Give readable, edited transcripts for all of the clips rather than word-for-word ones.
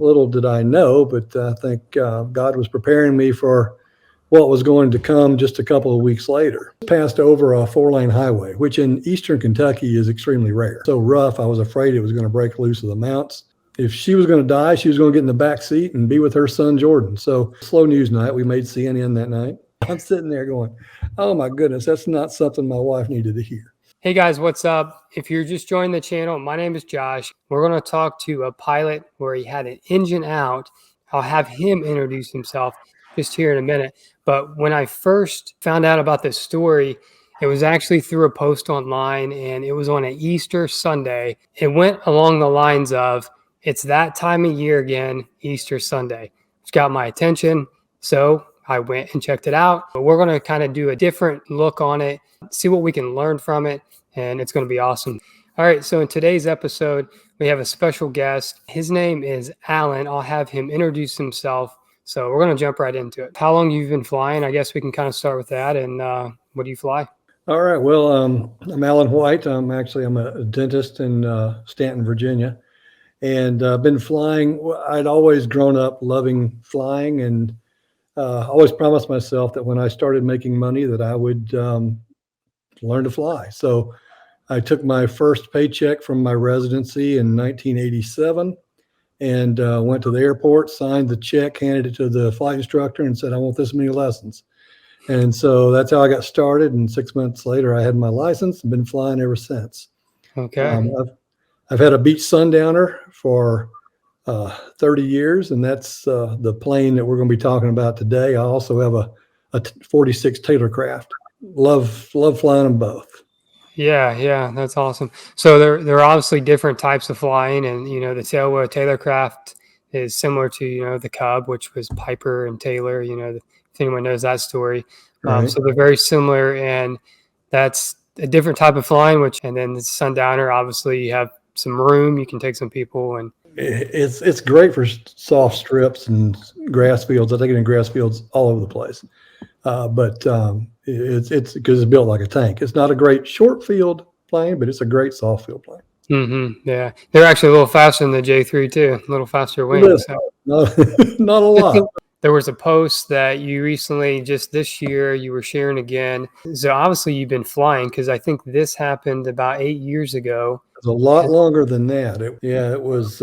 Little did I know, but I think God was preparing me for what was going to come just a couple of weeks later. Passed over a 4-lane highway, which in eastern Kentucky is extremely rare. So rough, I was afraid it was going to break loose of the mounts. If she was going to die, she was going to get in the back seat and be with her son, Jordan. So slow news night. We made CNN that night. I'm sitting there going, oh my goodness, that's not something my wife needed to hear. Hey guys, what's up? If you're just joining the channel, my name is Josh. We're going to talk to a pilot where he had an engine out. I'll have him introduce himself just here in a minute. But when I first found out about this story, it was actually through a post online, and it was on an Easter Sunday. It went along the lines of, it's that time of year again, Easter Sunday. It's got my attention, so I went and checked it out. But we're going to kind of do a different look on it, see what we can learn from it, and it's going to be awesome. All right, so in today's episode, we have a special guest. His name is Alan. I'll have him introduce himself. So we're going to jump right into it. How long you've been flying? I guess we can kind of start with that. And what do you fly? All right. Well, I'm Alan White. I'm a dentist in Stanton, Virginia, and I've been flying. I'd always grown up loving flying, and always promised myself that when I started making money that I would learn to fly. So I took my first paycheck from my residency in 1987 and went to the airport, signed the check, handed it to the flight instructor, and said, I want this many lessons. And so that's how I got started. And 6 months later, I had my license and been flying ever since. Okay. I've had a Beach Sundowner for 30 years, and that's the plane that we're going to be talking about today. I also have a 46 Taylorcraft. Love flying them both. Yeah, that's awesome. So there are obviously different types of flying, and the sailboat Taylorcraft is similar to the Cub, which was Piper and Taylor. If anyone knows that story, Right. So they're very similar, and that's a different type of flying. And then the Sundowner, obviously, you have some room, you can take some people, and it's great for soft strips and grass fields. I take it in grass fields all over the place. But it's because it's built like a tank. It's not a great short field plane, but it's a great soft field plane. Mm-hmm. Yeah, they're actually a little faster than the J3 too. A little faster wings. So. Not a lot. There was a post that you recently, just this year, you were sharing again. So obviously you've been flying, because I think this happened about 8 years ago. It's a lot longer than that. It was.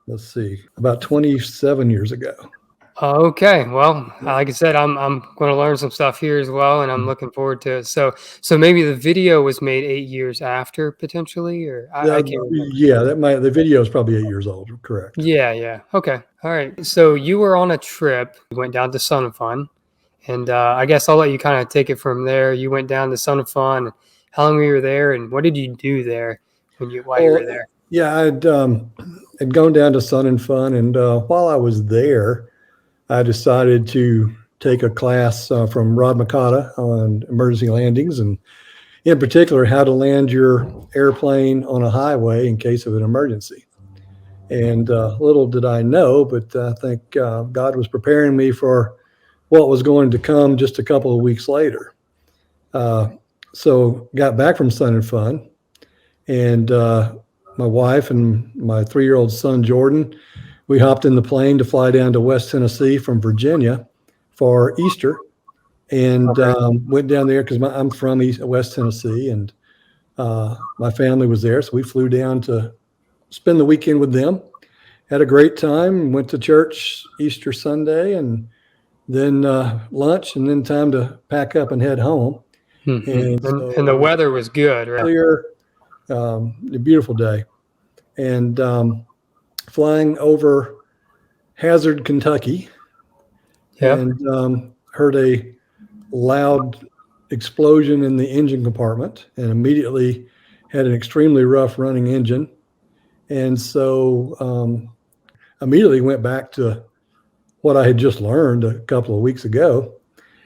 Let's see, about 27 years ago. Okay. Well, like I said, I'm going to learn some stuff here as well, and I'm looking forward to it. So maybe the video was made 8 years after, potentially, or I can't remember. Yeah, the video is probably 8 years old. Correct. Yeah. Okay. All right. So you were on a trip. You went down to Sun and Fun, and I guess I'll let you kind of take it from there. You went down to Sun and Fun. How long were you there, and what did you do there while you were there? Yeah, I'd gone down to Sun and Fun, and while I was there, I decided to take a class from Rod Makata on emergency landings, and in particular, how to land your airplane on a highway in case of an emergency. And little did I know, but I think God was preparing me for what was going to come just a couple of weeks later. So got back from Sun and Fun, and my wife and my 3-year-old son, Jordan, we hopped in the plane to fly down to West Tennessee from Virginia for Easter, and went down there because I'm from West Tennessee, and my family was there. So we flew down to spend the weekend with them, had a great time, went to church Easter Sunday, and then lunch, and then time to pack up and head home. Mm-hmm. And the weather was good, right? Clear, a beautiful day. And flying over Hazard, Kentucky, and heard a loud explosion in the engine compartment, and immediately had an extremely rough running engine. And so immediately went back to what I had just learned a couple of weeks ago.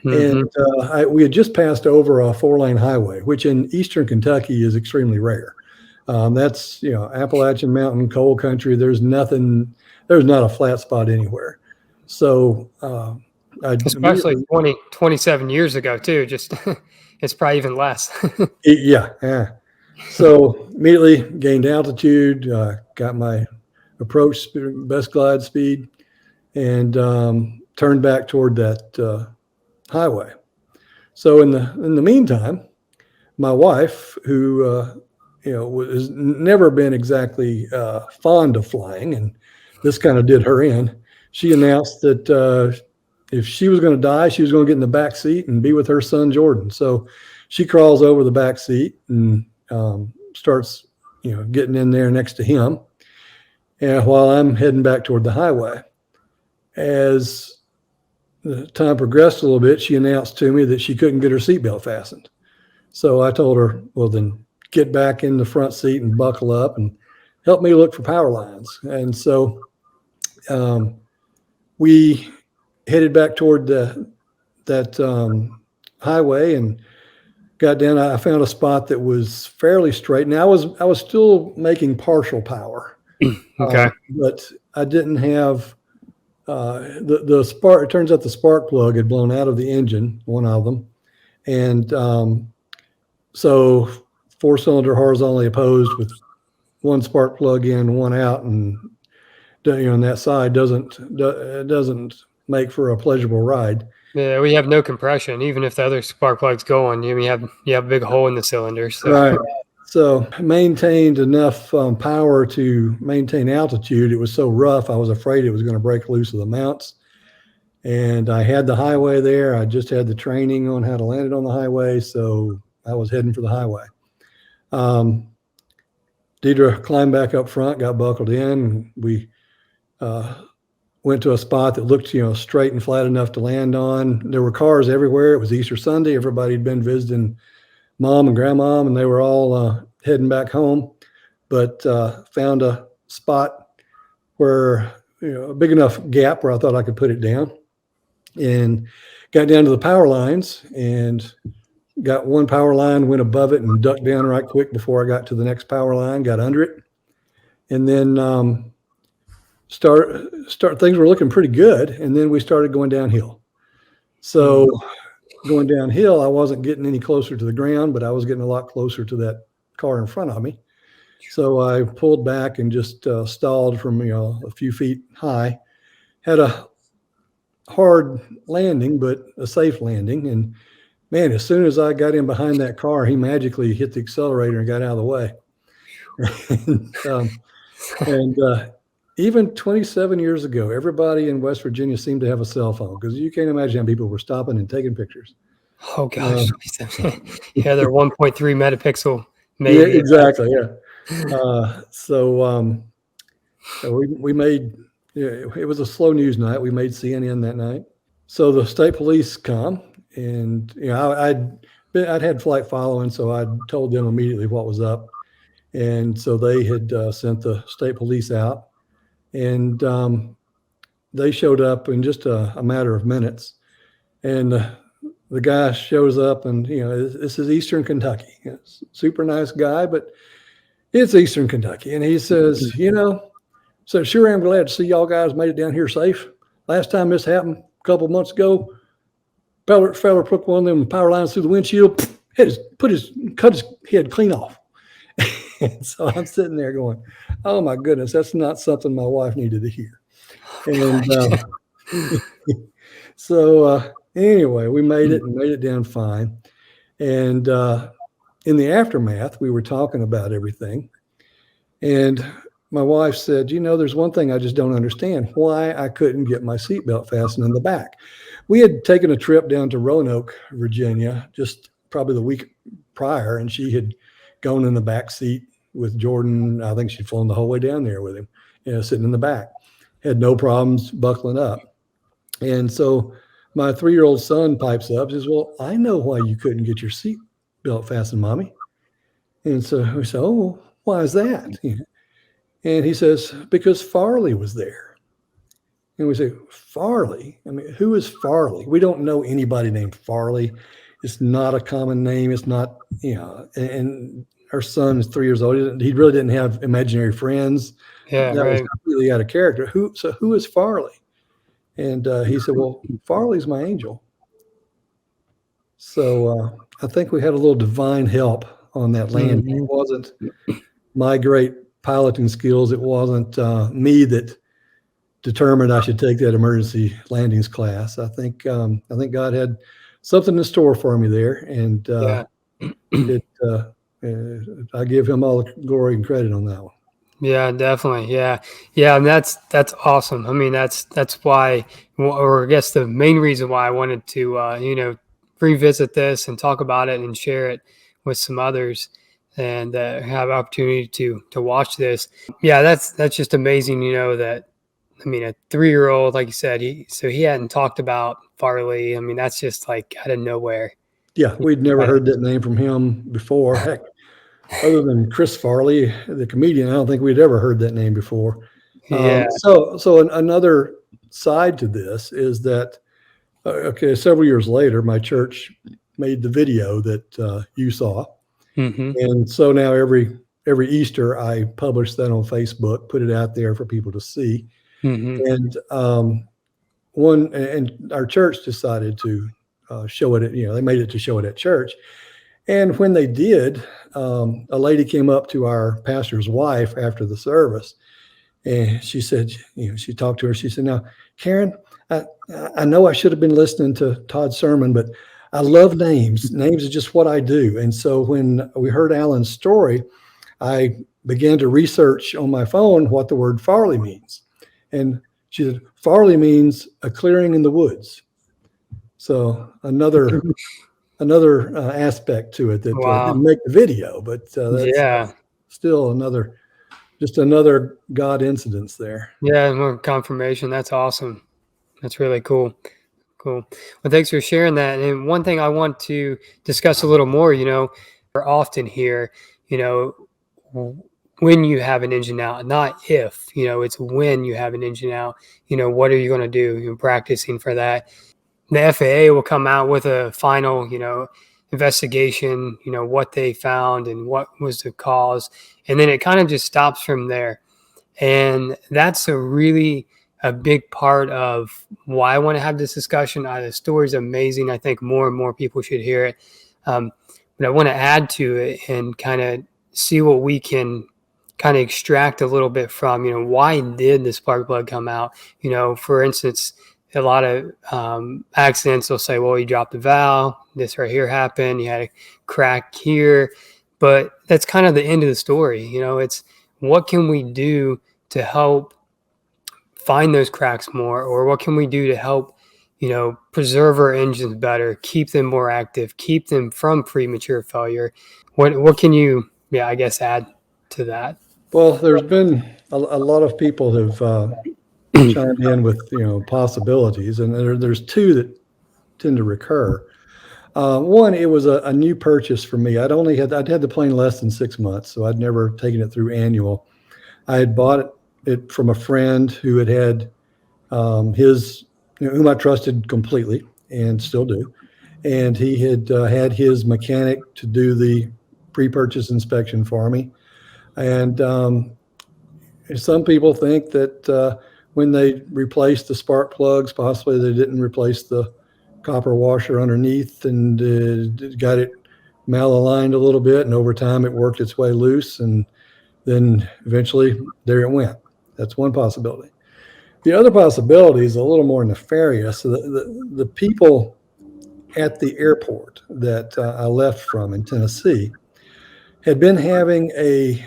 Mm-hmm. And we had just passed over a 4-lane highway, which in eastern Kentucky is extremely rare. That's, Appalachian Mountain, coal country. There's not a flat spot anywhere. So especially 27 years ago too, just it's probably even less. Yeah. So immediately gained altitude, got my approached best glide speed, and turned back toward that highway. So in the meantime, my wife, who has never been exactly fond of flying, and this kind of did her in. She announced that if she was going to die, she was going to get in the back seat and be with her son Jordan. So she crawls over the back seat and starts, getting in there next to him. And while I'm heading back toward the highway, as the time progressed a little bit, she announced to me that she couldn't get her seatbelt fastened. So I told her, well, then get back in the front seat and buckle up and help me look for power lines. And so we headed back toward that highway and got down. I found a spot that was fairly straight. Now I was still making partial power. Okay. But I didn't have the spark. It turns out the spark plug had blown out of the engine, one of them. And so 4-cylinder horizontally opposed with one spark plug in, one out, and on that side doesn't make for a pleasurable ride. Yeah, we have no compression, even if the other spark plug's going. You have a big hole in the cylinder. So. Right. So maintained enough power to maintain altitude. It was so rough, I was afraid it was going to break loose of the mounts. And I had the highway there. I just had the training on how to land it on the highway, so I was heading for the highway. Deidre climbed back up front, got buckled in. We went to a spot that looked, straight and flat enough to land on. There were cars everywhere. It was Easter Sunday. Everybody had been visiting Mom and Grandma, and they were all heading back home. But found a spot where, a big enough gap where I thought I could put it down, and got down to the power lines and got one power line, went above it and ducked down right quick before I got to the next power line, got under it. And then things were looking pretty good. And then we started going downhill. So going downhill, I wasn't getting any closer to the ground, but I was getting a lot closer to that car in front of me. So I pulled back and just stalled from, a few feet high. Had a hard landing, but a safe landing. And man, as soon as I got in behind that car, he magically hit the accelerator and got out of the way. and even 27 years ago, everybody in West Virginia seemed to have a cell phone, because you can't imagine how people were stopping and taking pictures. Oh gosh. Yeah, they're 1.3 megapixel. Maybe. Yeah, exactly. Yeah. So we made, it was a slow news night. We made CNN that night. So the state police come, and I'd had flight following, so I told them immediately what was up. And so they had sent the state police out, and they showed up in just a matter of minutes. And the guy shows up, and this is Eastern Kentucky. Super nice guy, but it's Eastern Kentucky. And he says, so sure, I'm glad to see y'all guys made it down here safe. Last time this happened a couple of months ago, feller put one of them power lines through the windshield, cut his head clean off. And so I'm sitting there going, oh my goodness, that's not something my wife needed to hear. And so anyway, we made it down fine. And in the aftermath, we were talking about everything. And my wife said, there's one thing I just don't understand, why I couldn't get my seatbelt fastened in the back. We had taken a trip down to Roanoke, Virginia, just probably the week prior, and she had gone in the back seat with Jordan. I think she'd flown the whole way down there with him, sitting in the back. Had no problems buckling up. And so my 3-year-old son pipes up and says, well, I know why you couldn't get your seatbelt fastened, Mommy. And so we said, oh, why is that? And he says, because Farley was there. And we say, Farley? I mean, who is Farley? We don't know anybody named Farley. It's not a common name. It's not, and our son is 3 years old. He really didn't have imaginary friends. Yeah, that right. was completely out of character. Who is Farley? And he said, well, Farley's my angel. So I think we had a little divine help on that landing. It wasn't my great piloting skills. It wasn't me that determined I should take that emergency landings class. I think God had something in store for me there, and Yeah. it I give him all the glory and credit on that one. Yeah, definitely. Yeah. Yeah. And that's awesome. I mean, that's why, or I guess the main reason why I wanted to, revisit this and talk about it and share it with some others and have opportunity to watch this. Yeah. That's just amazing. That, I mean, a 3-year-old, like you said, he hadn't talked about Farley. I mean, that's just like out of nowhere. Yeah, we'd never heard that name from him before. Heck, other than Chris Farley, the comedian, I don't think we'd ever heard that name before. Yeah. So another side to this is that, several years later, my church made the video that you saw. Mm-hmm. And so now every Easter, I publish that on Facebook, put it out there for people to see. Mm-hmm. And our church decided to show it. They made it to show it at church. And when they did, a lady came up to our pastor's wife after the service, and she said, she talked to her. She said, "Now, Karen, I know I should have been listening to Todd's sermon, but I love names. Names is just what I do." And so when we heard Alan's story, I began to research on my phone what the word Farley means. And she said, Farley means a clearing in the woods. So another aspect to it that didn't make the video, but that's still another God incidence there. Yeah, more confirmation. That's awesome. That's really cool. Cool. Well, thanks for sharing that. And one thing I want to discuss a little more, we're often here, when you have an engine out, not if, it's when you have an engine out, what are you going to do? You're practicing for that. The FAA will come out with a final, investigation, what they found and what was the cause. And then it kind of just stops from there. And that's a big part of why I want to have this discussion. The story is amazing. I think more and more people should hear it. But I want to add to it and kind of see what we can kind of extract a little bit from, why did the spark plug come out? For instance, a lot of accidents will say, well, you dropped the valve, this right here happened, you had a crack here. But that's kind of the end of the story. It's what can we do to help find those cracks more, or what can we do to help, preserve our engines better, keep them more active, keep them from premature failure? What can you, I guess, add to that? Well, there's been a lot of people have chimed in with possibilities, and there's two that tend to recur. One, it was a new purchase for me. I'd had the plane less than 6 months, so I'd never taken it through annual. I had bought it from a friend who had his, whom I trusted completely and still do. And he had had his mechanic to do the pre-purchase inspection for me. And some people think that when they replaced the spark plugs, possibly they didn't replace the copper washer underneath and got it malaligned a little bit. And over time, it worked its way loose. And then eventually there it went. That's one possibility. The other possibility is a little more nefarious. The people at the airport that I left from in Tennessee had been having a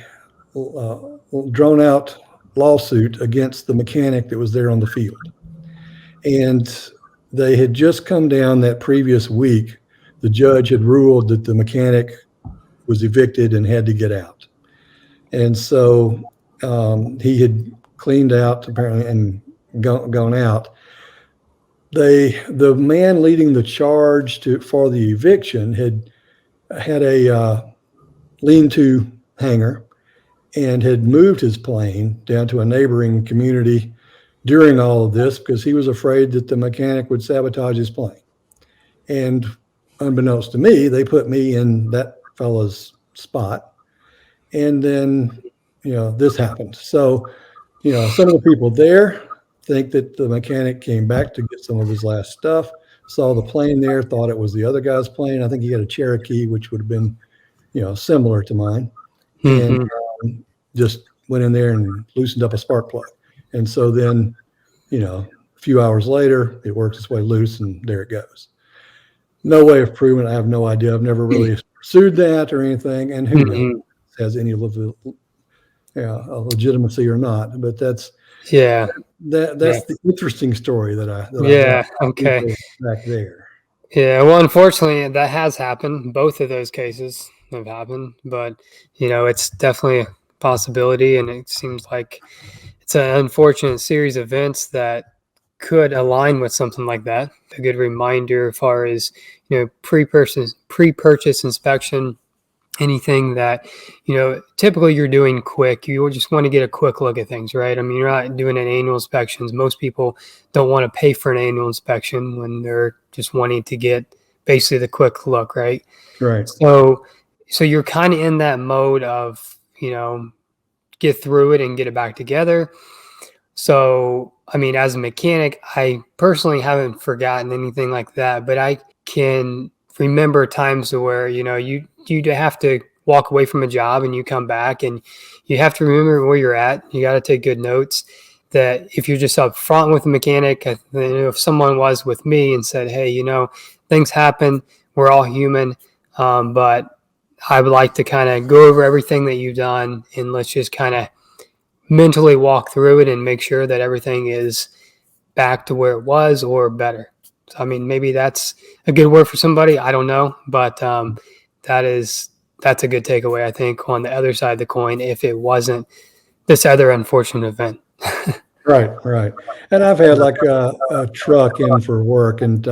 drawn out lawsuit against the mechanic that was there on the field. And they had just come down that previous week. The judge had ruled that the mechanic was evicted and had to get out. And so he had cleaned out apparently and gone out. The man leading the charge for the eviction had a lean-to hangar and had moved his plane down to a neighboring community during all of this because he was afraid that the mechanic would sabotage his plane. And unbeknownst to me, they put me in that fellow's spot. And then, this happened. So, some of the people there think that the mechanic came back to get some of his last stuff, saw the plane there, thought it was the other guy's plane. I think he had a Cherokee, which would have been, similar to mine. Mm-hmm. And just went in there and loosened up a spark plug. And so then, a few hours later, it works its way loose, and there it goes. No way of proving it. I have no idea. I've never really pursued that or anything. And who knows if it has any legitimacy or not. But that's the interesting story that I okay. back there. Yeah, well, unfortunately, that has happened. Both of those cases have happened, but it's definitely a possibility, and it seems like it's an unfortunate series of events that could align with something like that. A good reminder as far as pre-purchase inspection. Anything that typically you're doing quick, you just want to get a quick look at things, right? I mean, you're not doing an annual inspections. Most people don't want to pay for an annual inspection when they're just wanting to get basically the quick look, right? So you're kind of in that mode of get through it and get it back together. So I mean, as a mechanic, I personally haven't forgotten anything like that, but I can remember times where you have to walk away from a job and you come back and you have to remember where you're at. You got to take good notes. That if you're just up front with a mechanic, if someone was with me and said, hey, things happen, we're all human, but I would like to kind of go over everything that you've done, and let's just kind of mentally walk through it and make sure that everything is back to where it was or better. So, I mean, maybe that's a good word for somebody. I don't know, but that's a good takeaway, I think, on the other side of the coin, if it wasn't this other unfortunate event. Right. And I've had like a truck in for work, and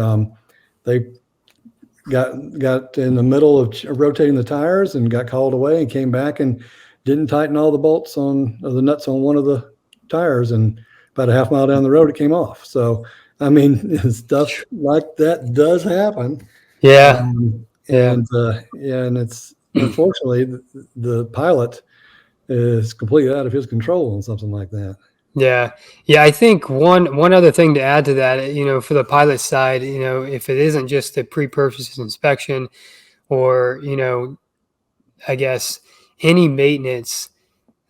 they got in the middle of rotating the tires and got called away and came back and didn't tighten all the bolts or the nuts on one of the tires, and about a half mile down the road it came off. So I mean, stuff like that does happen. And it's unfortunately the pilot is completely out of his control on something like that. Yeah. I think one other thing to add to that, for the pilot side, if it isn't just the pre-purchase inspection or I guess any maintenance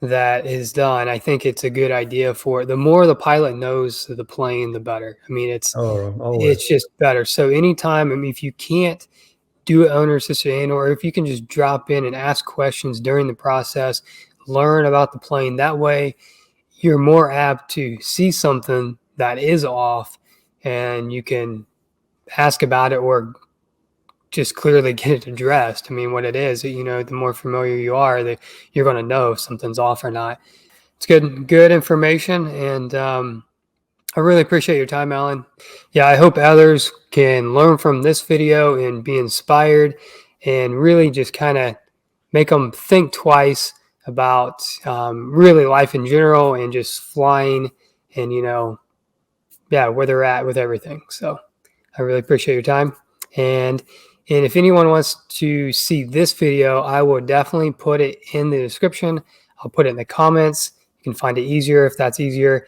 that is done, I think it's a good idea for the more the pilot knows the plane, the better. I mean, it's just better. So anytime, I mean, if you can't do an owner assisted or if you can just drop in and ask questions during the process, learn about the plane, that way you're more apt to see something that is off and you can ask about it or just clearly get it addressed. I mean, what it is, the more familiar you are, you're going to know if something's off or not. It's good information. And I really appreciate your time, Alan. Yeah, I hope others can learn from this video and be inspired and really just kind of make them think twice about really life in general and just flying and, where they're at with everything. So I really appreciate your time. And if anyone wants to see this video, I will definitely put it in the description. I'll put it in the comments. You can find it easier if that's easier.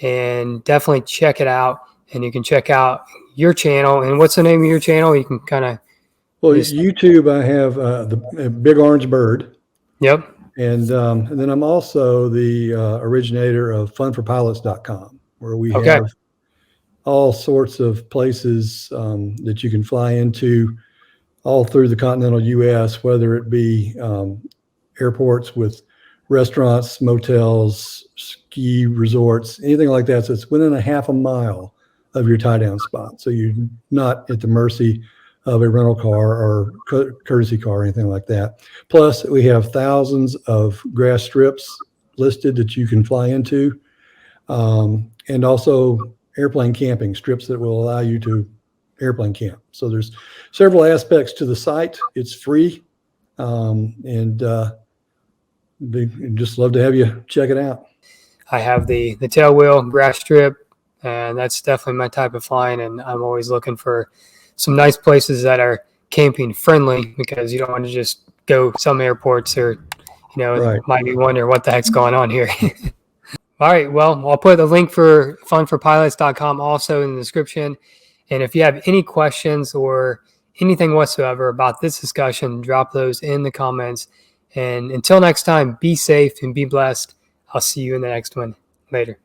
And definitely check it out. And you can check out your channel. And what's the name of your channel? You can kind of... Well, YouTube, I have the Big Orange Bird. Yep. And then I'm also the originator of funforpilots.com, where we have all sorts of places that you can fly into all through the continental U.S., whether it be airports with restaurants, motels, ski resorts, anything like that. So it's within a half a mile of your tie down spot. So you're not at the mercy of a rental car or courtesy car or anything like that. Plus, we have thousands of grass strips listed that you can fly into, and also airplane camping strips that will allow you to airplane camp. So there's several aspects to the site. It's free, and they just love to have you check it out. I have the tailwheel grass strip, and that's definitely my type of flying. And I'm always looking for some nice places that are camping friendly, because you don't want to just go some airports or, might be wondering what the heck's going on here. All right. Well, I'll put the link for funforpilots.com also in the description. And if you have any questions or anything whatsoever about this discussion, drop those in the comments. And until next time, be safe and be blessed. I'll see you in the next one. Later.